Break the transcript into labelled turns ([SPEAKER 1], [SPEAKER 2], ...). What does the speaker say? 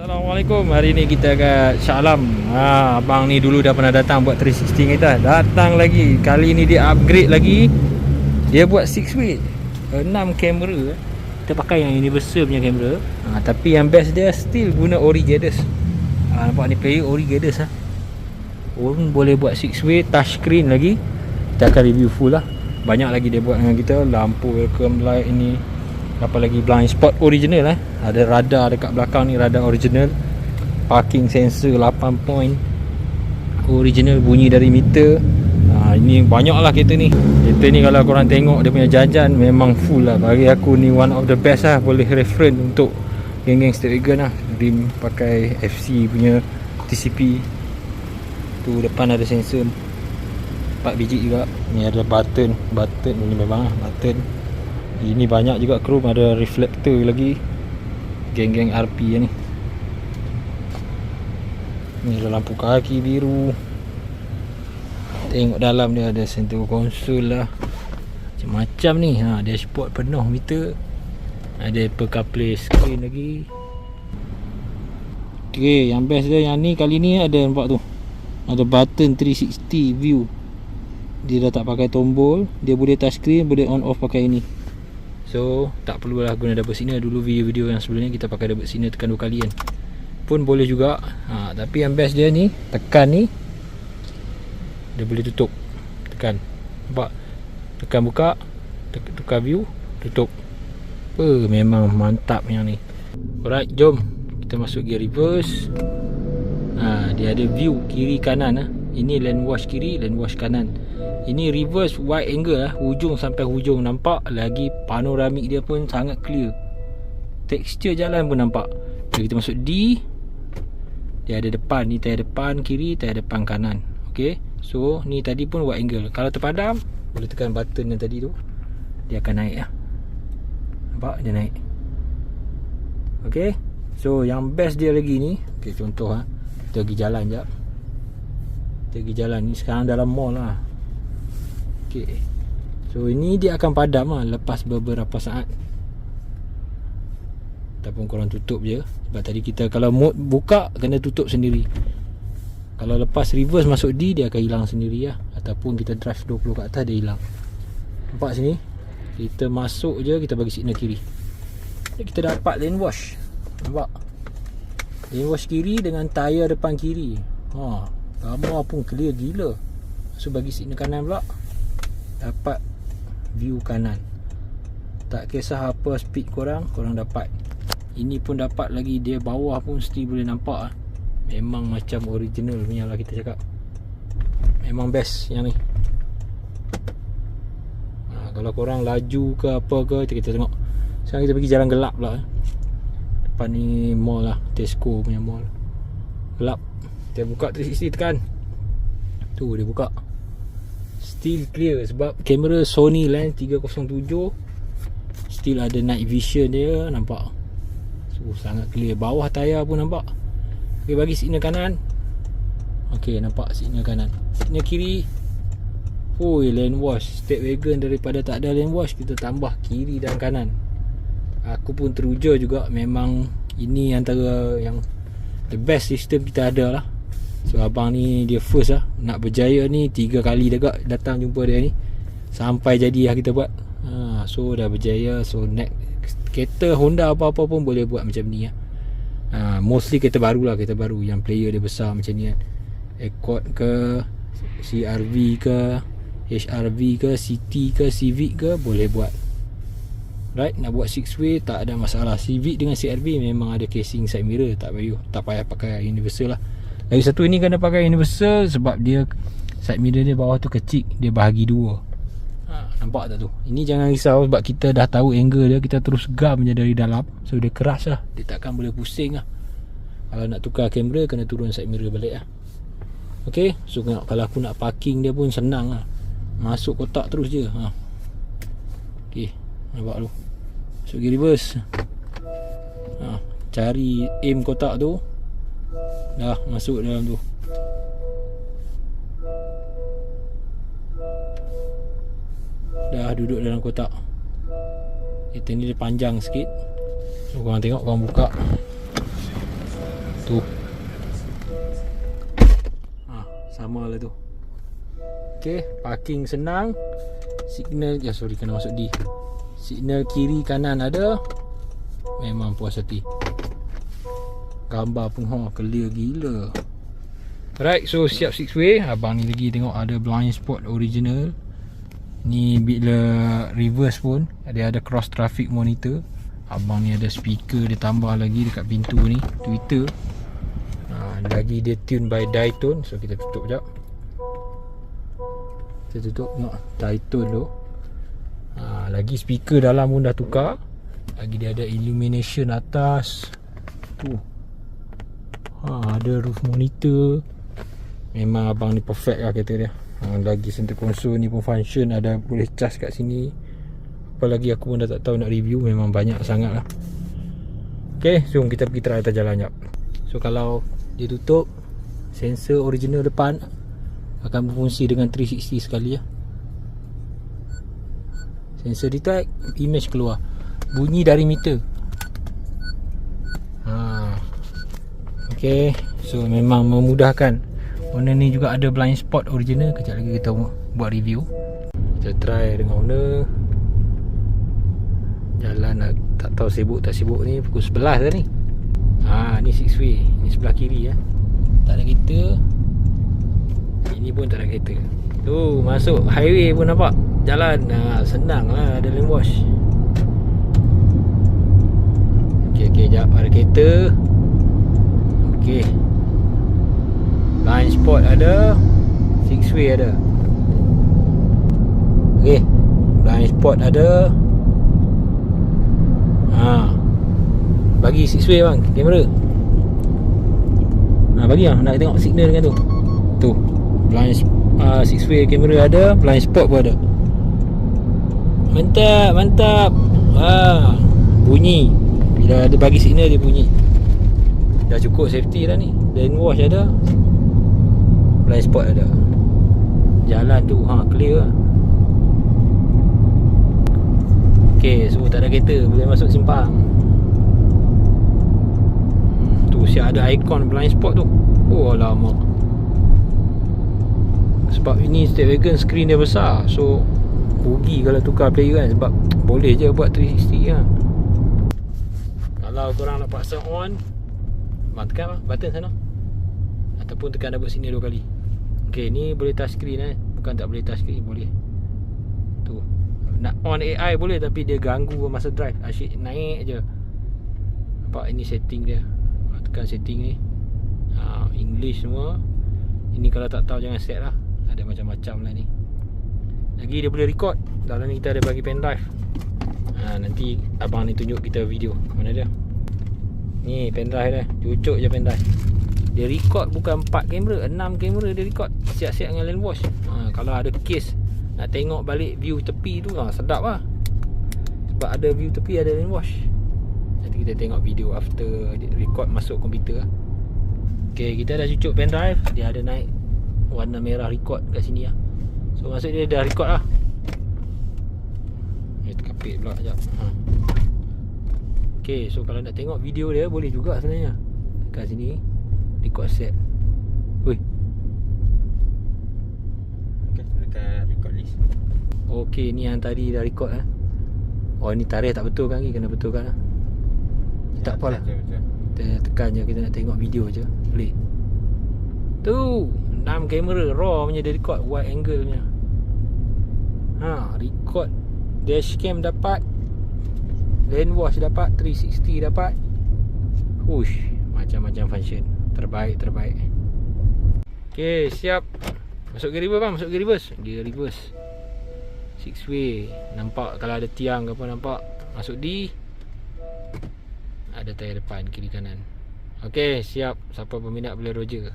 [SPEAKER 1] Assalamualaikum. Hari ni kita kat Shah Alam. Abang ni dulu dah pernah datang buat 360 kita. Datang lagi. Kali ni dia upgrade lagi. Dia buat 6 way, 6 kamera. Kita pakai yang universal punya kamera. Tapi yang best dia still guna ori Gathers. Nampak ni player ori Gathers Pun boleh buat 6 way, touchscreen lagi. Kita akan review full lah. Banyak lagi dia buat dengan kita. Lampu welcome light ini. Apa lagi, blind spot original Ada radar dekat belakang ni, radar original. Parking sensor 8 point original, bunyi dari meter. Ini banyak lah kereta ni. Kereta ni kalau korang tengok dia punya jajan memang full lah. Bagi aku ni one of the best lah. Boleh reference untuk geng-geng street wagon lah. Rim pakai FC punya TCP. Tu depan ada sensor 4 biji juga. Ni ada button ni memang button. Ini banyak juga chrome, ada reflektor lagi. Geng-geng RP ni. Ni ada lampu kaki biru. Tengok dalam dia ada center console lah. Macam-macam ni. Dashboard penuh meter. Ada Apple CarPlay screen lagi. Okay, yang best dia yang ni kali ni ada, nampak tu. Ada button 360 view. Dia dah tak pakai tombol. Dia boleh touchscreen, boleh on off pakai ini. So tak perlulah guna double signal. Dulu video-video yang sebelum ni kita pakai double signal, tekan 2 kali kan. Pun boleh juga. Tapi yang best dia ni, tekan ni dia boleh tutup. Tekan, nampak? Tekan buka, tukar view, tutup. Memang mantap yang ni. Alright, jom kita masuk gear reverse. Dia ada view kiri kanan Ini lane wash kiri, lane wash kanan. Ini reverse wide angle hujung sampai hujung. Nampak lagi panoramik dia pun sangat clear. Tekstur jalan pun nampak. Jadi kita masuk D. Dia ada depan, ni tayar depan kiri, tayar depan kanan. Okay, so ni tadi pun wide angle. Kalau terpadam, boleh tekan button yang tadi tu, dia akan naik Nampak dia naik. Okay, so yang best dia lagi ni. Okay, contoh kita pergi jalan jap. Kita pergi jalan ni sekarang dalam mall lah. Okay, so ini dia akan padam lepas beberapa saat. Ataupun korang tutup je. Sebab tadi kita kalau mode buka, kena tutup sendiri. Kalau lepas reverse masuk D, dia akan hilang sendiri Ataupun kita drive 20 kat atas, dia hilang. Nampak sini? Kita masuk je, kita bagi signal kiri. Kita dapat lane wash. Nampak? Lane wash kiri dengan tayar depan kiri. Gambar pun clear gila. So bagi signal kanan pula, dapat view kanan. Tak kisah apa speed korang dapat. Ini pun dapat lagi. Dia bawah pun still boleh nampak Memang macam original punya lah kita cakap. Memang best yang ni. Kalau korang laju ke apa ke, kita tengok. Sekarang kita pergi jalan gelap pula Depan ni mall lah, Tesco punya mall. Gelap. Kita buka 360, tekan. Tu dia buka. Still clear sebab kamera Sony lens 307. Still ada night vision dia, nampak. So sangat clear. Bawah tayar pun nampak. Okay, bagi signal kanan. Okay, nampak signal kanan. Signal kiri. Lane wash. State wagon daripada tak ada lane wash, kita tambah kiri dan kanan. Aku pun teruja juga. Memang ini antara yang the best system kita ada lah. So abang ni dia first nak berjaya ni 3 kali dah datang jumpa dia ni sampai jadi kita buat. So dah berjaya. So next kereta Honda apa-apa pun boleh buat macam ni mostly kereta baru lah, kereta baru yang player dia besar macam ni Accord ke, CRV ke, HRV ke, City ke, Civic ke, boleh buat. Right, nak buat 6 way tak ada masalah. Civic dengan CRV memang ada casing side mirror, tak payah pakai universal lah. Lagi satu ini kena pakai universal sebab dia side mirror dia bawah tu kecil, dia bahagi 2. Nampak tak tu? Ini jangan risau sebab kita dah tahu angle dia, kita terus gam je dari dalam. So dia keras lah, dia takkan boleh pusing lah. Kalau nak tukar kamera, kena turun side mirror balik lah. Okay, so kalau aku nak parking dia pun senang lah. Masuk kotak terus je. Okay, nampak tu. Masuk gear reverse. Cari aim kotak tu. Dah masuk dalam tu. Dah duduk dalam kotak. Kereta ni dia panjang sikit. So korang tengok, korang buka. sama lah tu. Okay, parking senang. Signal, kena masuk D. Signal kiri kanan ada. Memang puas hati. Gambar pun clear gila. Alright, so siap 6 way. Abang ni lagi tengok ada blind spot original. Ni bila reverse pun dia ada cross traffic monitor. Abang ni ada speaker dia tambah lagi dekat pintu ni, Twitter. Lagi dia tune by Daytone. So kita tutup sekejap. Kita tutup, tengok Daytone tu. Lagi speaker dalam pun dah tukar. Lagi dia ada illumination atas tu. Ada roof monitor. Memang abang ni perfect lah kereta dia. Lagi center console ni pun function, ada boleh charge kat sini. Apa lagi aku pun dah tak tahu nak review. Memang banyak sangat lah. Okay, jom kita pergi try atas jalan jap. So kalau dia tutup, sensor original depan akan berfungsi dengan 360 sekali lah. Sensor detect, image keluar, bunyi dari meter. Okay, so memang memudahkan. Owner ni juga ada blind spot original. Kejap lagi kita buat review. Kita try dengan owner. Jalan tak tahu sibuk tak sibuk ni. Pukul 11 dah ni. Ni 6 way. Ni sebelah kiri tak ada kereta. Ini pun tak ada kereta. Tu masuk highway pun nampak. Jalan senang lah, ada lane wash. Okay, jap, ada kereta. Okay, blind spot ada, 6 way ada. Okay, blind spot ada. Bagi 6 way bang, kamera. Bagi lah, nak tengok signal dengan tu. Tu, blind 6 way kamera ada, blind spot pun ada. Mantap. Bunyi bila ada bagi signal dia bunyi. Dah cukup safety dah ni. Lane wash ada, blind spot ada. Jalan tu clear lah. Okay, so tak ada kereta, boleh masuk simpang. Tu siap ada ikon blind spot tu. Alamak. Sebab ini Stepwagon screen dia besar, so rugi kalau tukar player kan. Sebab boleh je buat 360 lah. Kalau korang nak paksa on, tekan button sana, ataupun tekan double sini 2 kali. Okay, ni boleh touch screen bukan tak boleh touch screen, boleh. Tu, nak on AI boleh, tapi dia ganggu masa drive. Asyik naik je. Nampak, ini setting dia. Tekan setting ni, English semua. Ini kalau tak tahu jangan set lah. Ada macam-macam lah ni. Lagi dia boleh record. Dalam ni kita ada bagi pendrive. Nanti abang ni tunjuk kita video. Mana dia? Ni pendrive dia. Cucuk je pendrive. Dia record bukan 4 kamera, 6 kamera dia record. Siap-siap dengan lane wash. Kalau ada case nak tengok balik view tepi tu, sedap lah. Sebab ada view tepi, ada lane wash. Nanti kita tengok video after record masuk komputer lah. Okay, kita dah cucuk pendrive. Dia ada naik warna merah record kat sini lah. So maksud dia dah record lah. Terkapit pula sekejap. Okay, so kalau nak tengok video dia boleh juga sebenarnya. Kat sini record set. Dekat record list. Okay, ni yang tadi dah record ni tarikh tak betul kan, kena betulkan lah. Tak apalah, kita tekan je, kita nak tengok video je. Boleh. Tu 6 kamera raw punya dia record, wide angle punya. Record dashcam dapat, lane wash dapat, 360 dapat. Macam-macam function. Terbaik. Okay, siap. Masuk gear reverse bang, masuk gear reverse. Gear reverse 6 way. Nampak kalau ada tiang ke apa, nampak. Masuk D. Ada tayar depan, kiri kanan. Okay, siap. Siapa berminat boleh Roger.